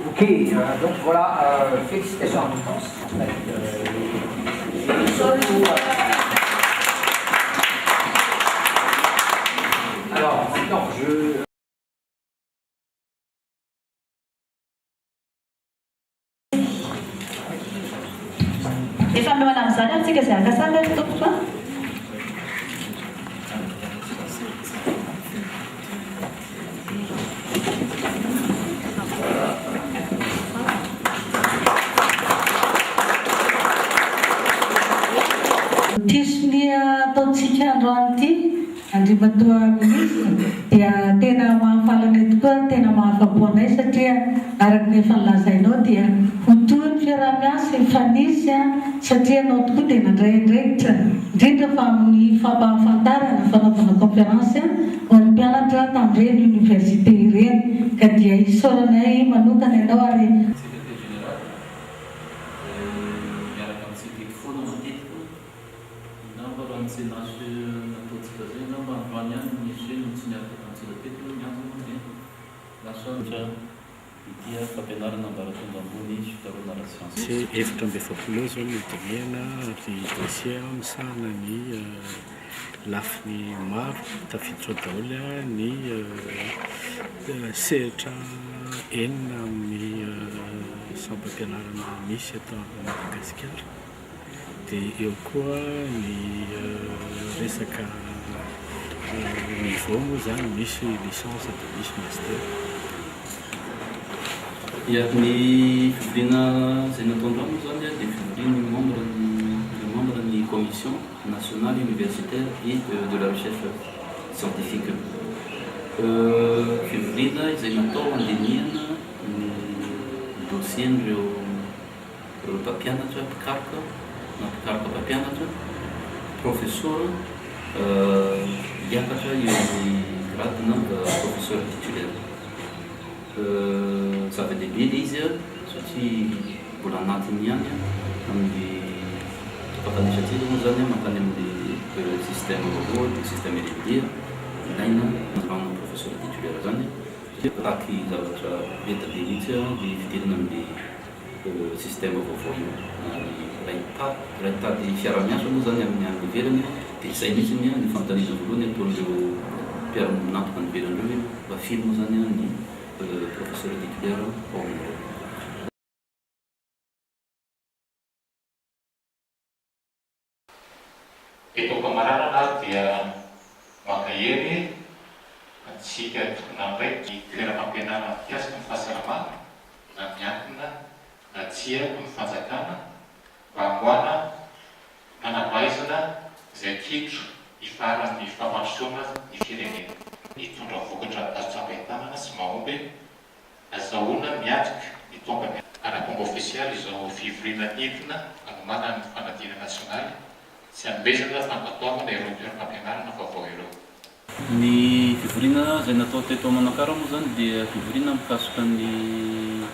Ok, donc voilà, félicitations à tous. Alors, maintenant, Efa miala amin'izany antsika izay akasana tompoko a. Tisy ataontsika androany ity andrimatoa minisy dia tena mahafalanay tokoa, tena mahafapo anay satria araka ny efa nilazainao dia hotoy ny fiaraha-miasa efanisy satria anao tokoa dia nandraindraikitra indrindra fa amin'ny fampahafantarana fanaovana conférence ho an'ny mpianatra tamin'ireny université ireny ka dia isaoranay manokana ianao ary sy efatra amby efapolo zao ny dimiana ary dossier misahana ny lafiny maro tafiditra daholo ny sehatra enina amin'ny sampam-pianarana misy atao Madagasikara dia eo koa ny resaka niveau moa zany misy licence dia misy master. Ny fivoriana izay nataondrano zany dia fivoriana ny membre ny commission nationale universitaire et de la recherche scientifique. Fivoriana izay natao andinihana ny dossier-n'ireo mpampianatra mpikaroka na mpikaroka mpampianatra professeur hiakatra eo ny gradena professeur titulaire. Zava-dehibe ilay izy satria mbola anatiny ihany amin'ny mpampanisa-tsika moa zany mankany amin'ny système vaovao, système élémentaire ilaina andrano professeur titulaire zany raky zavatra enta be mihitsy dia fidirina amin'ny système vaovao io raha hitady fiara-miasa moa zany amin'ny any ivelany dia izay mihitsy ny fantanina voalohany ataon'ireo mpiara-nantoka ny ivelan'ireo mba filo moa zany ny professeur titulaire ao amin'ireo. Eto am-pamararana dia mankahery antsika tokona iray ny toeram-pampianarana mpiasaka amin'ny fahasalamana na miankina na tsia amin'ny fanjakana mba hamoana manam-pahaizana izay akitro hifaran'ny fampandrosoana ny firenena. Hitondra vokatra azo tsapain-tanana sy mahomby azahoana miatrika ny tompany ara-pomba ofisialy izao fivoriana entina hanomana ny fanadina nasionaly sy hanomezana fampatoavana ireo toeram-pampianarana vaovao ireo. Ny fivoriana izay natao teto Manakara moa zany dia fivoriana mikasika ny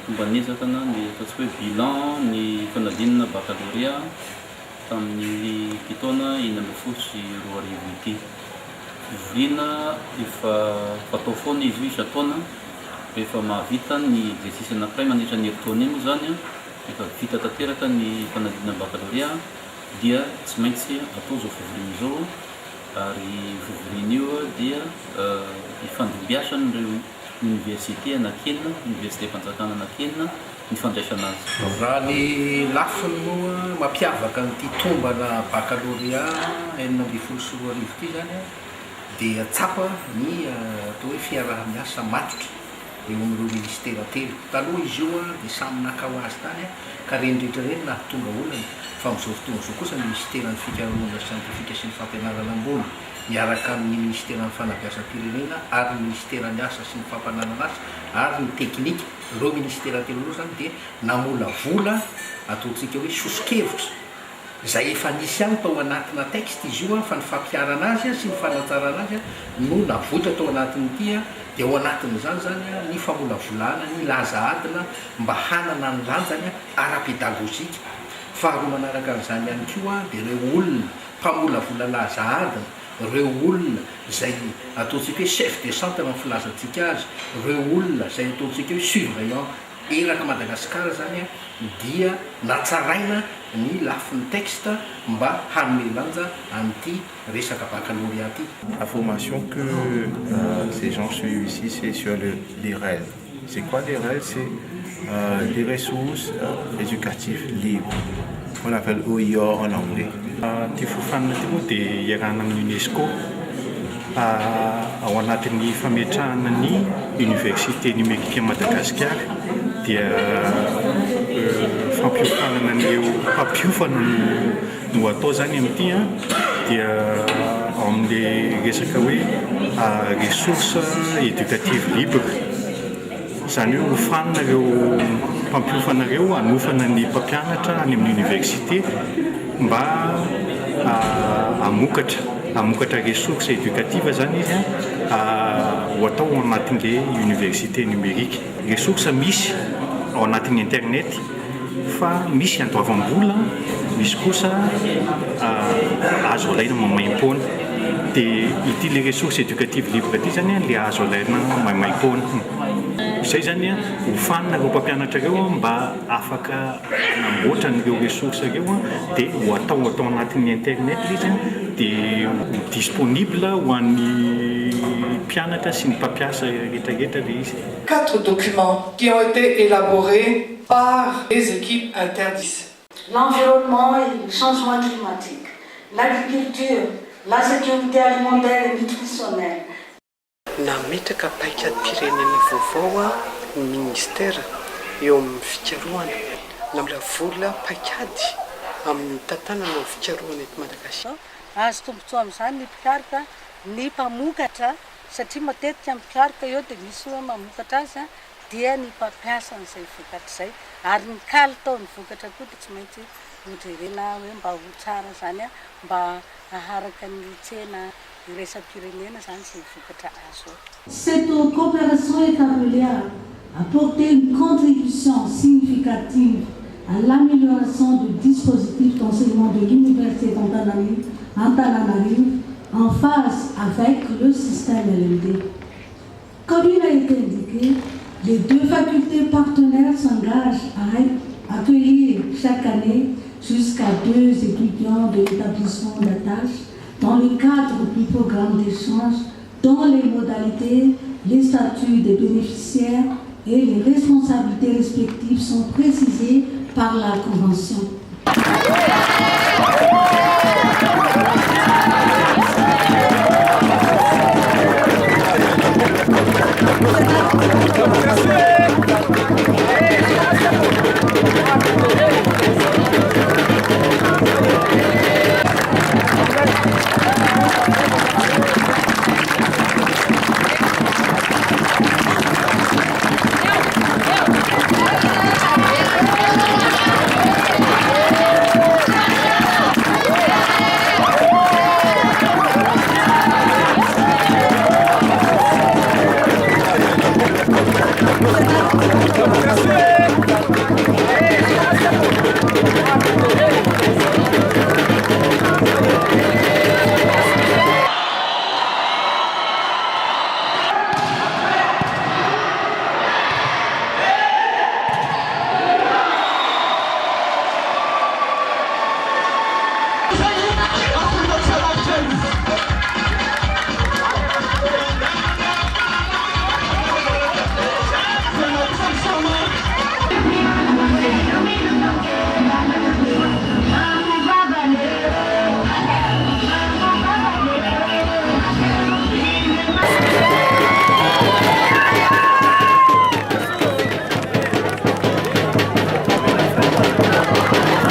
fomban'ezakana ny ataontsika hoe bilan ny fanadinana baccalauréat tamin'ny taona 2024 ity. Fivoriana efa fatao foana izy io isa-taona rehefa mahavita ny exercice anankiray mandritra ny herintaona iny moa zany efa vita tanteraka ny fanadinana baccalauréat dia tsy maintsy atao zao fivoriana izao ary fivoriana io dia ifandimbiasan'ireo université anakenina université fanjakana anakenina ny fandraisana azy. Raha ny lafiny moa mampiavaka nyity tombana baccalauréat 2024 ity zany dia tsapa ny atao hoe fiaraha-miasa matotra eo amin'ireo ministera telo. Taloha izy io dia samy nakao azy tany ka renindrehetra reny nahatonga olana fa amin'izao fotoana izao kosa ny ministeran'ny fikarohana siantifika sy ny fampianarana ambony miaraka amin'ny ministeran'ny fanabeazam-pirenena ary ny ministeran'ny asa sy ny fampanarana asa ary ny teknika ireo ministera telo aloha zany dia namolavola ataontsika hoe sosokevitra izay efa nisy ihany tao anatina texte izy io fa ny fampiarana azy sy ny fanatsarana azy no navotra tao anatin'ity dia ao anatin'izany zany ny famolavolana ny laza adina mba hanana ny lanjany ara-pédagogique. Faharoa manaraka an'izany ihany koa dia ireo olona mpamolavola laza adina, ireo olona izay ataontsika hoe chef de centre amin'ny filazantsika azy, ireo olona izay ataontsika hoe surveillant eraka Madagasikara zany a dia natsaraina ny lafin'ny texte mba hanome lanja an'ity resaka baccalauréat ity. La formation que ces gens suivent ici, c'est sur les REL. C'est quoi les REL? C'est les ressources éducatives libres, qu'on appelle OIA en anglais. Ty fofanana ty moa dia iarahana amin'ny UNESCO ao anatin'ny fametrahana ny université numérique Madagascar dia fampiofanana an'ireo mpampiofana no atao zany amin'ity dia amin'le resaka hoe ressource éducative libre. Zany hoe hofanina ireo mpampiofana ireo hanofana ny mpampianatra any amin'ny université mba hamokatra ressource éducative zany izy ho atao ao anatin'le université numérique. Ressource misy ao anatin'ny internet fa misy andoavam-bola, misy kosa azo alaina mamaim-poana. Dia ity le ressource éducative libre ity zany le azo alaina mamaim-poana. Izay zany hofanina ireo mpampianatra ireo mba afaka namboatra n'ireo ressource ireo dia ho atao anatin'ny internet izy dia disponible ho an'ny mpianatra sy ny mpampiasa rehetrarehetra le izy. 4 documents qui ont été élaborés par les équipes interdis. L'environnement et le changement climatique, l'agriculture, la sécurité alimentaire et nutritionnelle. Nametraka paikadym-pirenena vaovao ny ministera eo amin'ny fikarohana na mbola vola paikady amin'ny tantanana ny fikarohana eto Madagasikara. Azo tombontsoa amin'izany ny mpikarika, ny mpamokatra satria matetika amin'ny mpikarika eo dia misy hoe mamokatra azy dia ny mpampiasa n'izay vokatra izay ary ny kalitao ny vokatra koa dia tsy maintsy hojerena hoe mba ho tsara zany mba aharaka ny tsena iraisampirenena zany izay vokatra azo. Cette coopération est appelée à apporter une contribution significative à l'amélioration du dispositif d'enseignement de l'université d'Antananarivo en phase avec le système LMD. Comme il a été indiqué, les 2 facultés partenaires s'engagent à accueillir chaque année jusqu'à 2 étudiants de l'établissement d'attache dans le cadre du programme d'échange dont les modalités, les statuts des bénéficiaires et les responsabilités respectives sont précisées par la Convention. Gracias.